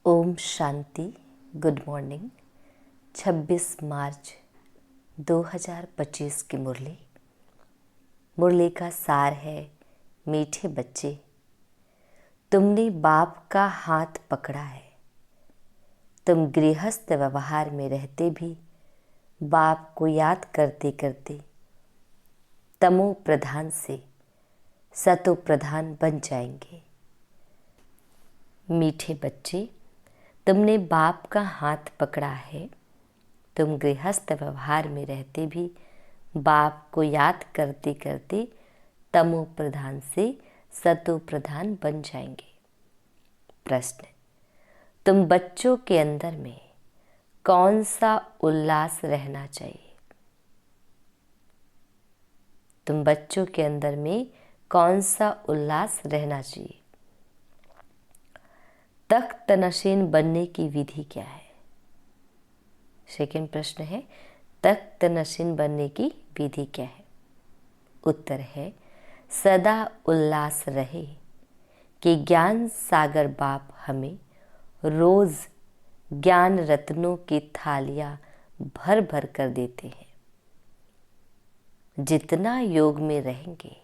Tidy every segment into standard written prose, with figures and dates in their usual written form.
Om Shanti. Good morning. 26 मार्च 2025 की मुरली का सार है। मीठे बच्चे, तुमने बाप का हाथ पकड़ा है। तुम गृहस्थ व्यवहार में रहते भी बाप को याद करते करते तमो प्रधान से सतो प्रधान बन जाएंगे। मीठे बच्चे, तुमने बाप का हाथ पकड़ा है। तुम गृहस्थ व्यवहार में रहते भी बाप को याद करते करते तमो प्रधान से सतो प्रधान बन जाएंगे। प्रश्न, तुम बच्चों के अंदर में कौन सा उल्लास रहना चाहिए? तुम बच्चों के अंदर में कौन सा उल्लास रहना चाहिए? तख्त नशीन बनने की विधि क्या है? सेकंड प्रश्न है, तख्त नशीन बनने की विधि क्या है? उत्तर है, सदा उल्लास रहे कि ज्ञान सागर बाप हमें रोज ज्ञान रत्नों की थालियां भर भर कर देते हैं। जितना योग में रहेंगे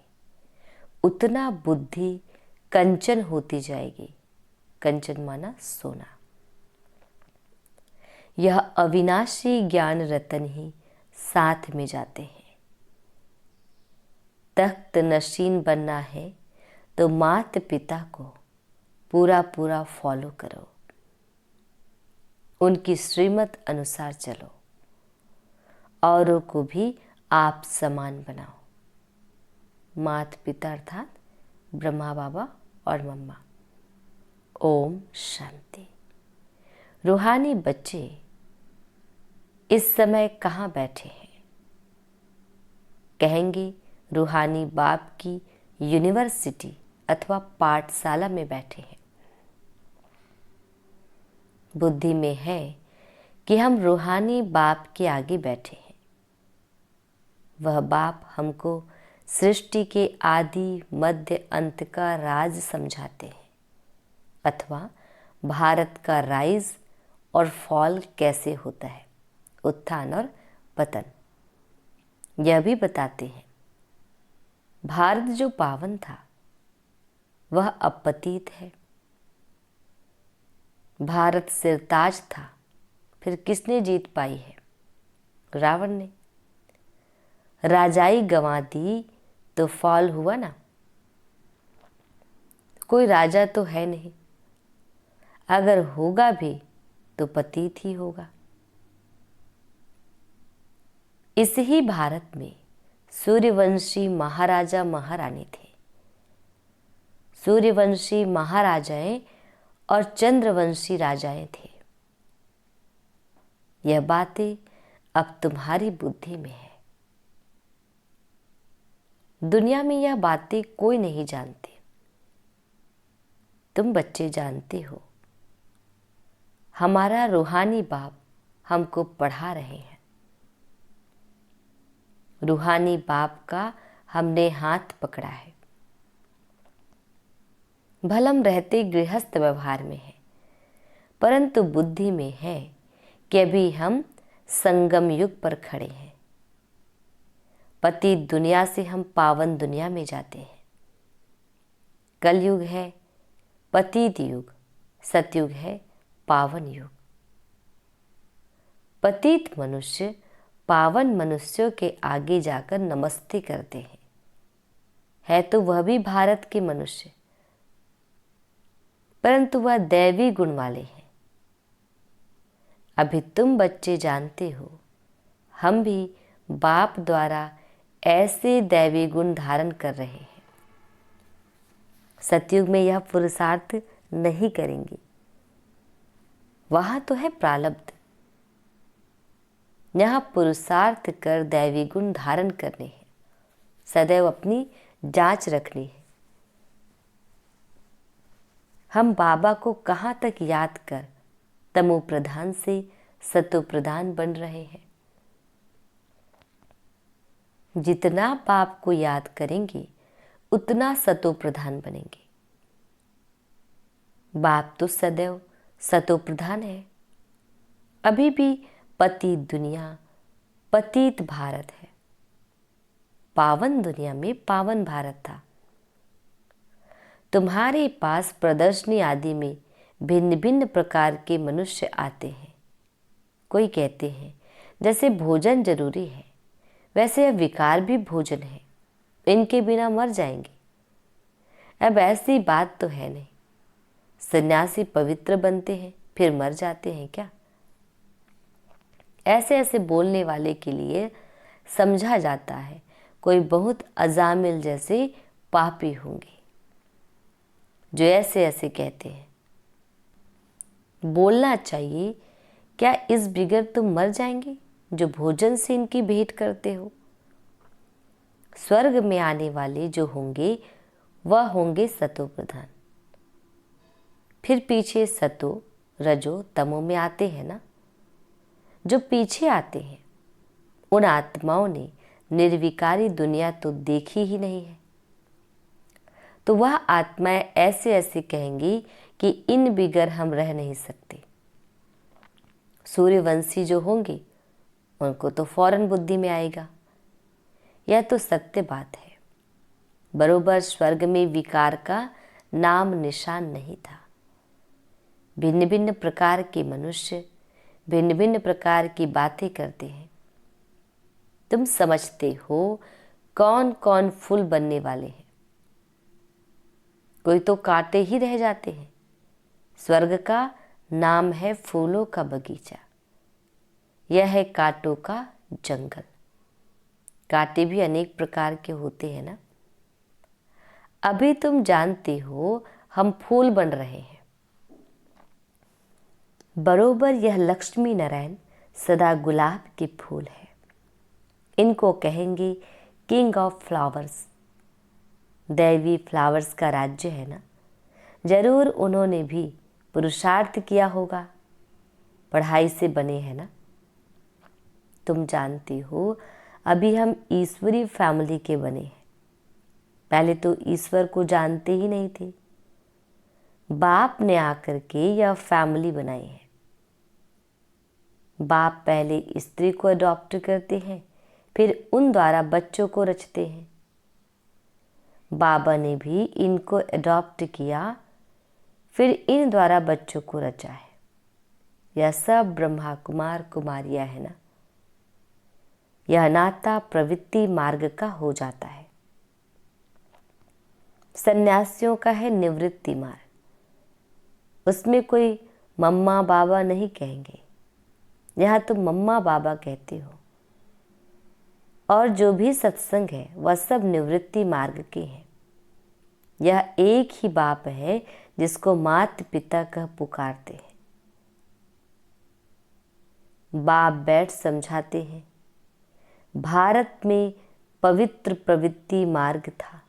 उतना बुद्धि कंचन होती जाएगी। कंचन माना सोना। यह अविनाशी ज्ञान रतन ही साथ में जाते हैं। तख्त नशीन बनना है तो माता पिता को पूरा पूरा फॉलो करो, उनकी श्रीमत अनुसार चलो, औरों को भी आप समान बनाओ। माता पिता अर्थात ब्रह्मा बाबा और मम्मा। ओम शांति। रूहानी बच्चे इस समय कहाँ बैठे हैं? कहेंगे रूहानी बाप की यूनिवर्सिटी अथवा पाठशाला में बैठे हैं। बुद्धि में है कि हम रूहानी बाप के आगे बैठे हैं। वह बाप हमको सृष्टि के आदि मध्य अंत का राज समझाते हैं, अथवा भारत का राइज और फॉल कैसे होता है, उत्थान और पतन। यह भी बताते हैं भारत जो पावन था वह अब पतित है। भारत सिरताज था, फिर किसने जीत पाई है? रावण ने। राजाई गंवा दी तो फॉल हुआ ना। कोई राजा तो है नहीं, अगर होगा भी तो पतित ही होगा। इस ही भारत में सूर्यवंशी महाराजा महारानी थे। सूर्यवंशी महाराजाएं और चंद्रवंशी राजाएं थे। यह बातें अब तुम्हारी बुद्धि में है। दुनिया में यह बातें कोई नहीं जानते, तुम बच्चे जानते हो। हमारा रूहानी बाप हमको पढ़ा रहे हैं। रूहानी बाप का हमने हाथ पकड़ा है। भलम रहते गृहस्थ व्यवहार में है, परंतु बुद्धि में है कि अभी हम संगम युग पर खड़े हैं। पतित दुनिया से हम पावन दुनिया में जाते हैं। कलयुग है पतित युग, सतयुग है पावन युग। पतित मनुष्य पावन मनुष्यों के आगे जाकर नमस्ते करते हैं। है तो वह भी भारत के मनुष्य, परंतु वह दैवी गुण वाले हैं। अभी तुम बच्चे जानते हो, हम भी बाप द्वारा ऐसे दैवी गुण धारण कर रहे हैं। सतयुग में यह पुरुषार्थ नहीं करेंगे, वहां तो है प्रारब्ध। यहाँ पुरुषार्थ कर दैवी गुण धारण करने हैं, सदैव अपनी जांच रखनी है। हम बाबा को कहाँ तक याद कर तमो प्रधान से सतो प्रधान बन रहे हैं। जितना बाप को याद करेंगे उतना सतो प्रधान बनेंगे। बाप तो सदैव सतो प्रधान है। अभी भी पतित दुनिया, पतित भारत है। पावन दुनिया में पावन भारत था। तुम्हारे पास प्रदर्शनी आदि में भिन्न भिन्न प्रकार के मनुष्य आते हैं। कोई कहते हैं जैसे भोजन जरूरी है, वैसे यह विकार भी भोजन है, इनके बिना मर जाएंगे। अब ऐसी बात तो है नहीं। सन्यासी पवित्र बनते हैं फिर मर जाते हैं क्या? ऐसे ऐसे बोलने वाले के लिए समझा जाता है कोई बहुत अजामिल जैसे पापी होंगे जो ऐसे ऐसे कहते हैं। बोलना चाहिए, क्या इस बिगर तुम मर जाएंगे जो भोजन से इनकी भेंट करते हो? स्वर्ग में आने वाले जो होंगे वह होंगे सतो प्रधान। फिर पीछे सतो, रजो, तमो में आते हैं ना। जो पीछे आते हैं उन आत्माओं ने निर्विकारी दुनिया तो देखी ही नहीं है, तो वह आत्माएं ऐसे ऐसे कहेंगी कि इन बिगर हम रह नहीं सकते। सूर्यवंशी जो होंगे उनको तो फौरन बुद्धि में आएगा। यह तो सत्य बात है। बरोबर स्वर्ग में विकार का नाम निशान नहीं था। भिन्न भिन्न प्रकार के मनुष्य भिन्न भिन्न प्रकार की बातें करते हैं। तुम समझते हो कौन कौन फूल बनने वाले हैं? कोई तो कांटे ही रह जाते हैं। स्वर्ग का नाम है फूलों का बगीचा, यह है कांटों का जंगल। कांटे भी अनेक प्रकार के होते हैं ना। अभी तुम जानते हो हम फूल बन रहे हैं। बरोबर यह लक्ष्मी नारायण सदा गुलाब के फूल है। इनको कहेंगे किंग ऑफ फ्लावर्स। दैवी फ्लावर्स का राज्य है ना। जरूर उन्होंने भी पुरुषार्थ किया होगा, पढ़ाई से बने हैं ना। तुम जानती हो अभी हम ईश्वरी फैमिली के बने हैं। पहले तो ईश्वर को जानते ही नहीं थे। बाप ने आकर के यह फैमिली बनाई है। बाप पहले स्त्री को अडॉप्ट करते हैं, फिर उन द्वारा बच्चों को रचते हैं। बाबा ने भी इनको अडॉप्ट किया, फिर इन द्वारा बच्चों को रचा है। यह सब ब्रह्मा कुमार कुमारियां है ना। यह नाता प्रवृत्ति मार्ग का हो जाता है। सन्यासियों का है निवृत्ति मार्ग। उसमें कोई मम्मा बाबा नहीं कहेंगे। यहाँ तुम मम्मा बाबा कहते हो। और जो भी सत्संग है वह सब निवृत्ति मार्ग के हैं। यह एक ही बाप है जिसको माता पिता कह पुकारते हैं। बाप बैठ समझाते हैं। भारत में पवित्र प्रवृत्ति मार्ग था,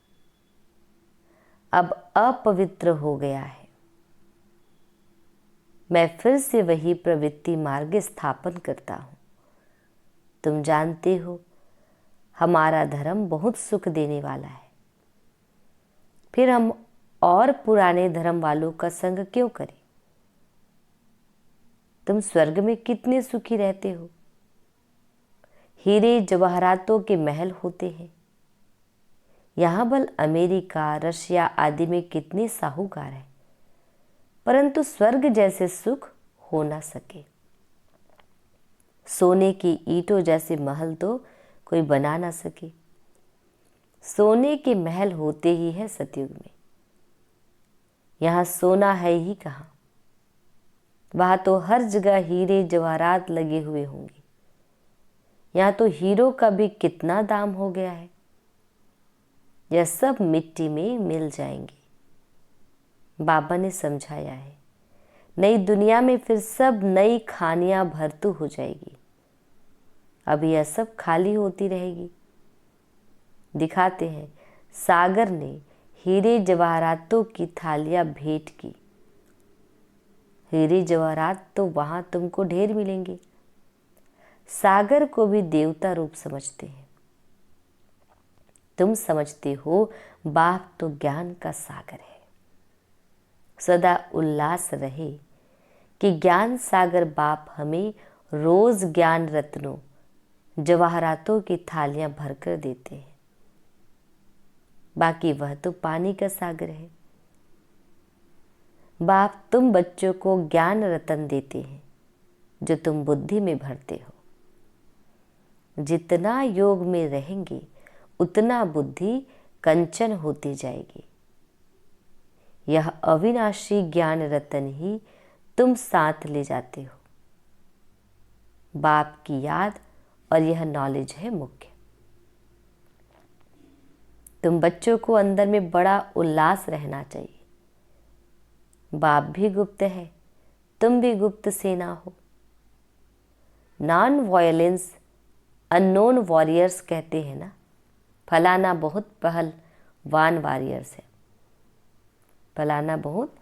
अब अपवित्र हो गया है। मैं फिर से वही प्रवृत्ति मार्ग स्थापन करता हूँ। तुम जानते हो हमारा धर्म बहुत सुख देने वाला है, फिर हम और पुराने धर्म वालों का संग क्यों करें? तुम स्वर्ग में कितने सुखी रहते हो। हीरे जवाहरातों के महल होते हैं। यहाँ बल अमेरिका, रशिया आदि में कितने साहूकार हैं, परंतु स्वर्ग जैसे सुख हो ना सके। सोने की ईंटों जैसे महल तो कोई बना ना सके। सोने के महल होते ही है सतयुग में। यहाँ सोना है ही कहाँ। वहाँ तो हर जगह हीरे जवाहरात लगे हुए होंगे। यहाँ तो हीरो का भी कितना दाम हो गया है। यह सब मिट्टी में मिल जाएंगे। बाबा ने समझाया है नई दुनिया में फिर सब नई खानियां भरतू हो जाएगी। अब यह सब खाली होती रहेगी। दिखाते हैं सागर ने हीरे जवाहरातों की थालियां भेंट की। हीरे जवाहरात तो वहां तुमको ढेर मिलेंगे। सागर को भी देवता रूप समझते हैं। तुम समझते हो बाप तो ज्ञान का सागर है। सदा उल्लास रहे कि ज्ञान सागर बाप हमें रोज ज्ञान रत्नों जवाहरातों की थालियां भरकर देते हैं। बाकी वह तो पानी का सागर है। बाप तुम बच्चों को ज्ञान रतन देते हैं जो तुम बुद्धि में भरते हो। जितना योग में रहेंगे उतना बुद्धि कंचन होती जाएगी। यह अविनाशी ज्ञान रतन ही तुम साथ ले जाते हो। बाप की याद और यह नॉलेज है मुख्य। तुम बच्चों को अंदर में बड़ा उल्लास रहना चाहिए। बाप भी गुप्त है, तुम भी गुप्त सेना हो। नॉन वायलेंस अननोन वॉरियर्स कहते हैं ना, फलाना बहुत पहलवान वॉरियर्स है, फलाना बहुत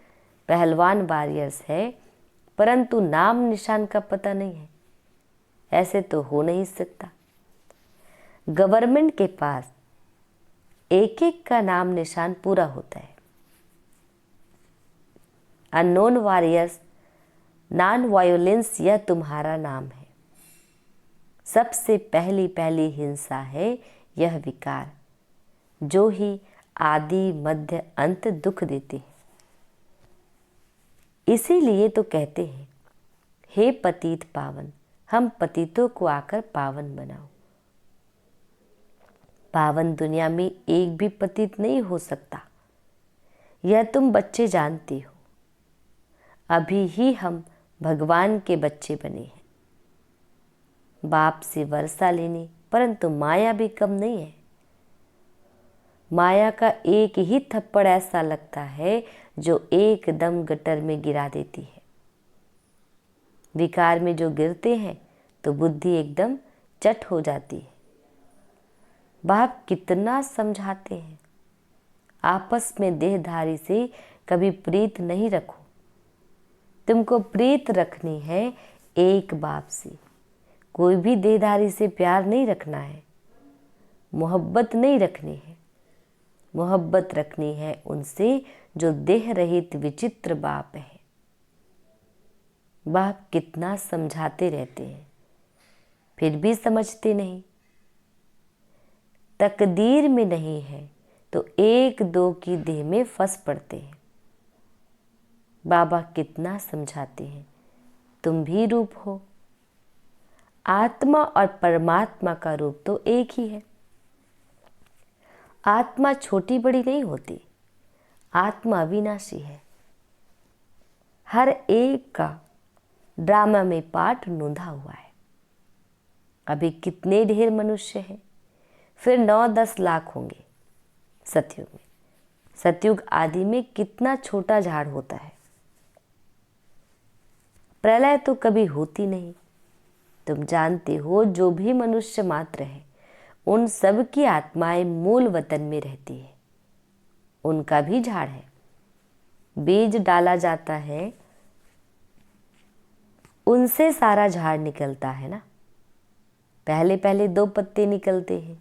पहलवान वॉरियर्स है, परंतु नाम निशान का पता नहीं है। ऐसे तो हो नहीं सकता। गवर्नमेंट के पास एक एक का नाम निशान पूरा होता है। अननोन वॉरियर्स नॉन वायलेंस यह तुम्हारा नाम है। सबसे पहली हिंसा है यह विकार, जो ही आदि मध्य अंत दुख देते हैं। इसीलिए तो कहते हैं, हे पतित पावन, हम पतितों को आकर पावन बनाओ। पावन दुनिया में एक भी पतित नहीं हो सकता, यह तुम बच्चे जानते हो। अभी ही हम भगवान के बच्चे बने हैं। बाप से वर्षा लेने, परंतु माया भी कम नहीं है। माया का एक ही थप्पड़ ऐसा लगता है जो एकदम गटर में गिरा देती है। विकार में जो गिरते हैं तो बुद्धि एकदम चट हो जाती है। बाप कितना समझाते हैं, आपस में देहधारी से कभी प्रीत नहीं रखो। तुमको प्रीत रखनी है एक बाप से। कोई भी देहधारी से प्यार नहीं रखना है, मोहब्बत नहीं रखनी है। मोहब्बत रखनी है उनसे जो देह रहित विचित्र बाप है। बाप कितना समझाते रहते हैं, फिर भी समझते नहीं। तकदीर में नहीं है तो एक दो की देह में फंस पड़ते हैं। बाबा कितना समझाते हैं, तुम भी रूप हो। आत्मा और परमात्मा का रूप तो एक ही है। आत्मा छोटी बड़ी नहीं होती, आत्मा अविनाशी है। हर एक का ड्रामा में पार्ट नोंधा हुआ है। अभी कितने ढेर मनुष्य हैं, फिर 9-10 लाख होंगे सतयुग में। सतयुग आदि में कितना छोटा झाड़ होता है। प्रलय तो कभी होती नहीं। तुम जानते हो, जो भी मनुष्य मात्र है उन सब की आत्माएं मूल वतन में रहती है। उनका भी झाड़ है। बीज डाला जाता है, उनसे सारा झाड़ निकलता है ना। पहले पहले 2 पत्ते निकलते हैं,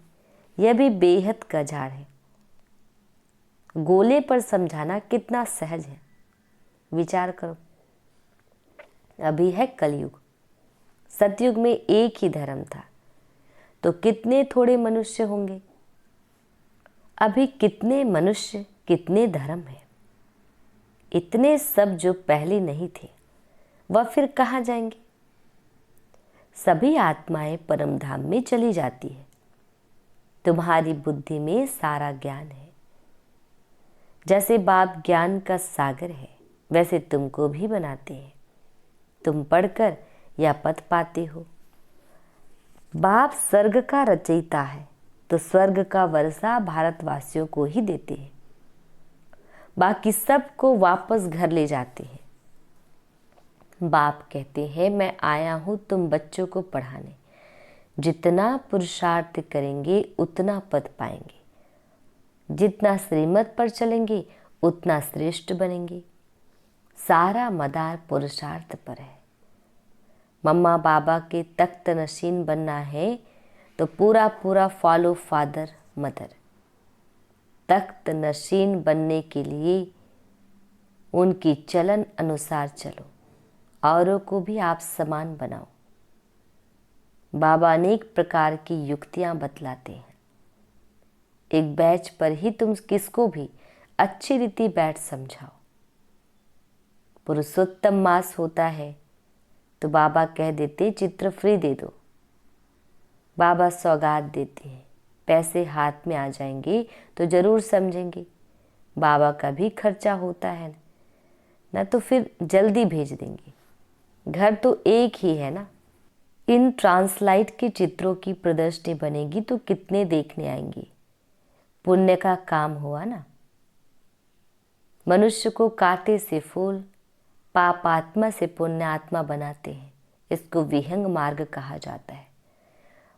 यह भी बेहद का झाड़ है। गोले पर समझाना कितना सहज है, विचार करो। अभी है कलयुग। सतयुग में एक ही धर्म था, तो कितने थोड़े मनुष्य होंगे। अभी कितने मनुष्य, कितने धर्म है। इतने सब जो पहले नहीं थे वह फिर कहाँ जाएंगे। सभी आत्माएं परम धाम में चली जाती है। तुम्हारी बुद्धि में सारा ज्ञान है। जैसे बाप ज्ञान का सागर है, वैसे तुमको भी बनाते हैं। तुम पढ़कर यह पद पाते हो। बाप स्वर्ग का रचयिता है, तो स्वर्ग का वर्षा भारतवासियों को ही देते हैं। बाकी सबको वापस घर ले जाते हैं। बाप कहते हैं, मैं आया हूँ तुम बच्चों को पढ़ाने। जितना पुरुषार्थ करेंगे उतना पद पाएंगे। जितना श्रीमत पर चलेंगे उतना श्रेष्ठ बनेंगे। सारा मदार पुरुषार्थ पर है। मम्मा बाबा के तख्त नशीन बनना है तो पूरा पूरा फॉलो फादर मदर। तख्त नशीन बनने के लिए उनकी चलन अनुसार चलो। औरों को भी आप समान बनाओ। बाबा अनेक प्रकार की युक्तियां बतलाते हैं। एक बैच पर ही तुम किसको भी अच्छी रीति बैठ समझाओ। पुरुषोत्तम मास होता है तो बाबा कह देते चित्र फ्री दे दो। बाबा सौगात देते हैं, पैसे हाथ में आ जाएंगे तो जरूर समझेंगे। बाबा का भी खर्चा होता है ना, तो फिर जल्दी भेज देंगे। घर तो एक ही है ना। इन ट्रांसलाइट के चित्रों की प्रदर्शनी बनेगी तो कितने देखने आएंगे। पुण्य का काम हुआ ना। मनुष्य को कांटे से फूल, पाप आत्मा से पुण्य आत्मा बनाते हैं। इसको विहंग मार्ग कहा जाता है।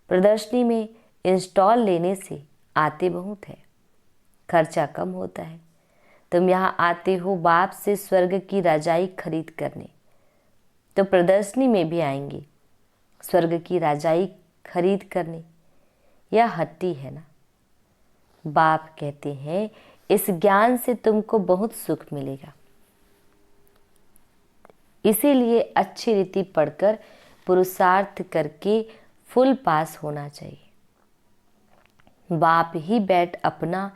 प्रदर्शनी में इंस्टॉल लेने से आते बहुत है, खर्चा कम होता है। तुम यहाँ आते हो बाप से स्वर्ग की राजाई खरीद करने, तो प्रदर्शनी में भी आएंगे स्वर्ग की राजाई खरीद करने। यह हट्टी है ना। बाप कहते हैं इस ज्ञान से तुमको बहुत सुख मिलेगा। इसीलिए अच्छी रीति पढ़कर पुरुषार्थ करके फुल पास होना चाहिए। बाप ही बैठ अपना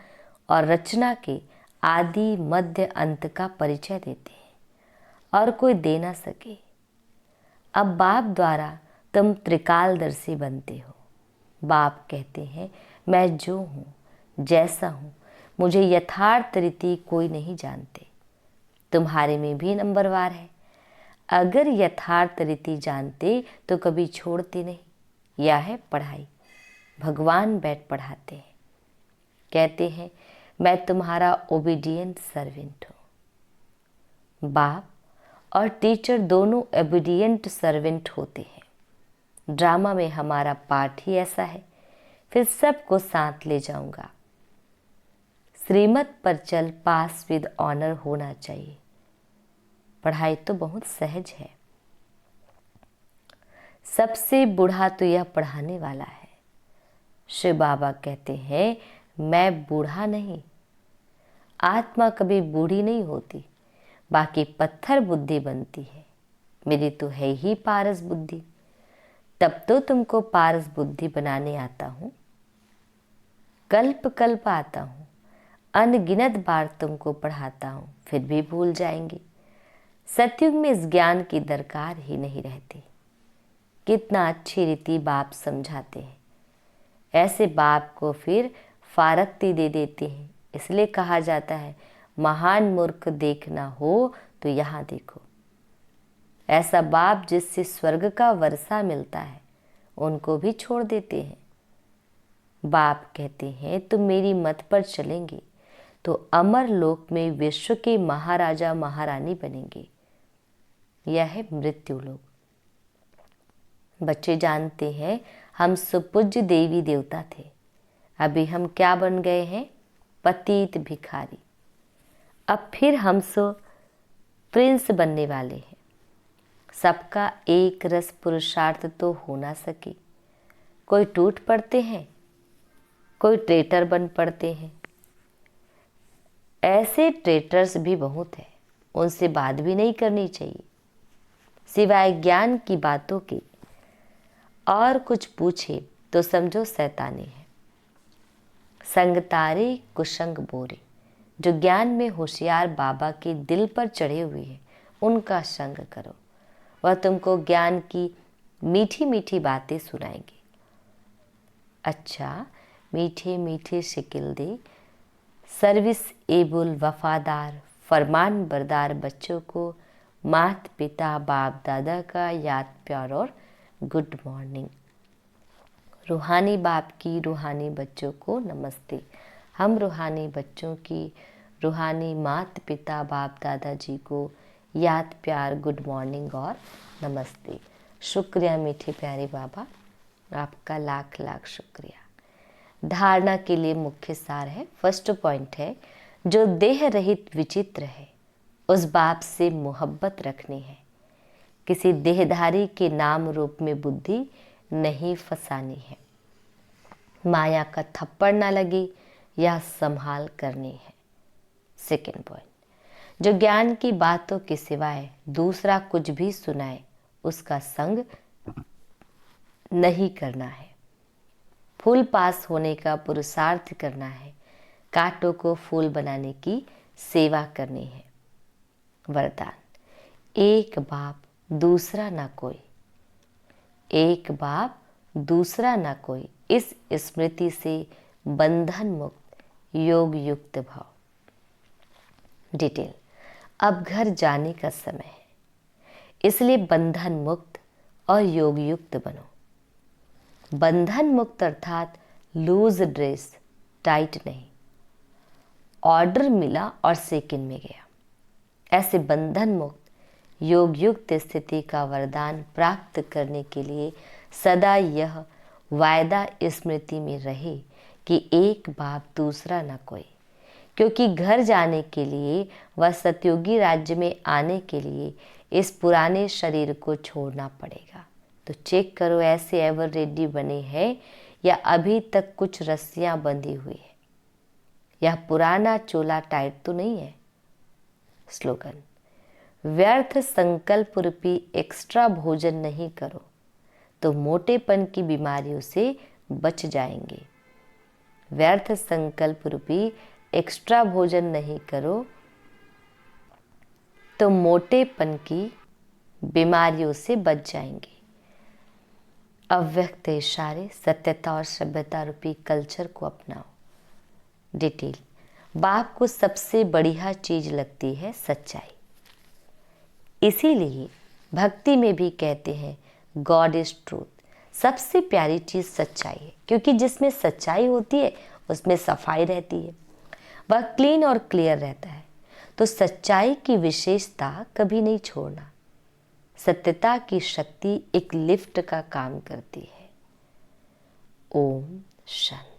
और रचना के आदि मध्य अंत का परिचय देते हैं और कोई दे ना सके। अब बाप द्वारा तुम त्रिकालदर्शी बनते हो। बाप कहते हैं मैं जो हूँ, जैसा हूँ, मुझे यथार्थ रीति कोई नहीं जानते। तुम्हारे में भी नंबरवार है। अगर यथार्थ रीति जानते तो कभी छोड़ते नहीं। यह है पढ़ाई। भगवान बैठ पढ़ाते हैं। कहते हैं मैं तुम्हारा ओबीडिएंट सर्वेंट हूँ। बाप और टीचर दोनों ओबीडिएंट सर्वेंट होते हैं। ड्रामा में हमारा पार्ट ही ऐसा है। फिर सबको साथ ले जाऊंगा। श्रीमत पर चल पास विद ऑनर होना चाहिए। पढ़ाई तो बहुत सहज है। सबसे बूढ़ा तो यह पढ़ाने वाला है। शिव बाबा कहते हैं मैं बूढ़ा नहीं। आत्मा कभी बूढ़ी नहीं होती, बाकी पत्थर बुद्धि बनती है। मेरी तो है ही पारस बुद्धि। तब तो तुमको पारस बुद्धि बनाने आता हूँ। कल्प कल्प आता हूँ, अनगिनत बार तुमको पढ़ाता हूँ, फिर भी भूल जाएंगे। सतयुग में इस ज्ञान की दरकार ही नहीं रहती। कितना अच्छी रीति बाप समझाते हैं। ऐसे बाप को फिर फारक्ती दे देते हैं। इसलिए कहा जाता है महान मूर्ख देखना हो तो यहाँ देखो। ऐसा बाप जिससे स्वर्ग का वर्षा मिलता है, उनको भी छोड़ देते हैं। बाप कहते हैं तुम मेरी मत पर चलेंगे तो अमर लोक में विश्व के महाराजा महारानी बनेंगे। यह है मृत्यु लोक। बच्चे जानते हैं हम सुपूज्य देवी देवता थे। अभी हम क्या बन गए हैं? पतित भिखारी। अब फिर हम सो प्रिंस बनने वाले हैं। सबका एक रस पुरुषार्थ तो हो ना सके। कोई टूट पड़ते हैं, कोई ट्रेटर बन पड़ते हैं। ऐसे ट्रेटर्स भी बहुत हैं, उनसे बात भी नहीं करनी चाहिए सिवाय ज्ञान की बातों की। और कुछ पूछे तो समझो शैतानी है। संग तारे कुसंग बोरे। जो ज्ञान में होशियार बाबा के दिल पर चढ़े हुए हैं, उनका संग करो। वह तुमको ज्ञान की मीठी मीठी बातें सुनाएंगे। अच्छा, मीठे मीठे शिकिल दे सर्विस एबल वफादार फरमान बरदार बच्चों को माता पिता बाप दादा का याद प्यार और गुड मॉर्निंग। रूहानी बाप की रूहानी बच्चों को नमस्ते। हम रूहानी बच्चों की रूहानी माता पिता बाप दादाजी को याद प्यार गुड मॉर्निंग और नमस्ते। शुक्रिया मीठे प्यारे बाबा, आपका लाख लाख शुक्रिया। धारणा के लिए मुख्य सार है। फर्स्ट पॉइंट है जो देह रहित विचित्र है, उस बाप से मोहब्बत रखनी है। किसी देहधारी के नाम रूप में बुद्धि नहीं फंसानी है। माया का थप्पड़ ना लगे, यह संभाल करनी है। सेकेंड पॉइंट, जो ज्ञान की बातों के सिवाय दूसरा कुछ भी सुनाए उसका संग नहीं करना है। फूल पास होने का पुरुषार्थ करना है, कांटों को फूल बनाने की सेवा करनी है। वरदान, एक बाप दूसरा ना कोई, एक बाप दूसरा ना कोई, इस स्मृति से बंधन मुक्त योग युक्त भाव। डिटेल, अब घर जाने का समय है, इसलिए बंधन मुक्त और योग युक्त बनो। बंधन मुक्त अर्थात लूज ड्रेस, टाइट नहीं। ऑर्डर मिला और सेकंड में गया, ऐसे बंधन मुक्त योग युक्त स्थिति का वरदान प्राप्त करने के लिए सदा यह वायदा स्मृति में रहे कि एक बाप दूसरा न कोई, क्योंकि घर जाने के लिए व सतयुगी राज्य में आने के लिए इस पुराने शरीर को छोड़ना पड़ेगा। तो चेक करो ऐसे एवर रेडी बने हैं या अभी तक कुछ रस्सियां बंधी हुई है। यह पुराना चोला टाइट तो नहीं है। स्लोगन, व्यर्थ संकल्प रूपी एक्स्ट्रा भोजन नहीं करो तो मोटेपन की बीमारियों से बच जाएंगे। व्यर्थ संकल्प रूपी एक्स्ट्रा भोजन नहीं करो तो मोटेपन की बीमारियों से बच जाएंगे। अव्यक्त इशारे, सत्यता और सभ्यता रूपी कल्चर को अपनाओ। डिटेल, बाप को सबसे बढ़िया चीज लगती है सच्चाई, इसीलिए भक्ति में भी कहते हैं गॉड इज ट्रूथ। सबसे प्यारी चीज सच्चाई है, क्योंकि जिसमें सच्चाई होती है उसमें सफाई रहती है, वह क्लीन और क्लियर रहता है। तो सच्चाई की विशेषता कभी नहीं छोड़ना। सत्यता की शक्ति एक लिफ्ट का काम करती है। ओम शांति।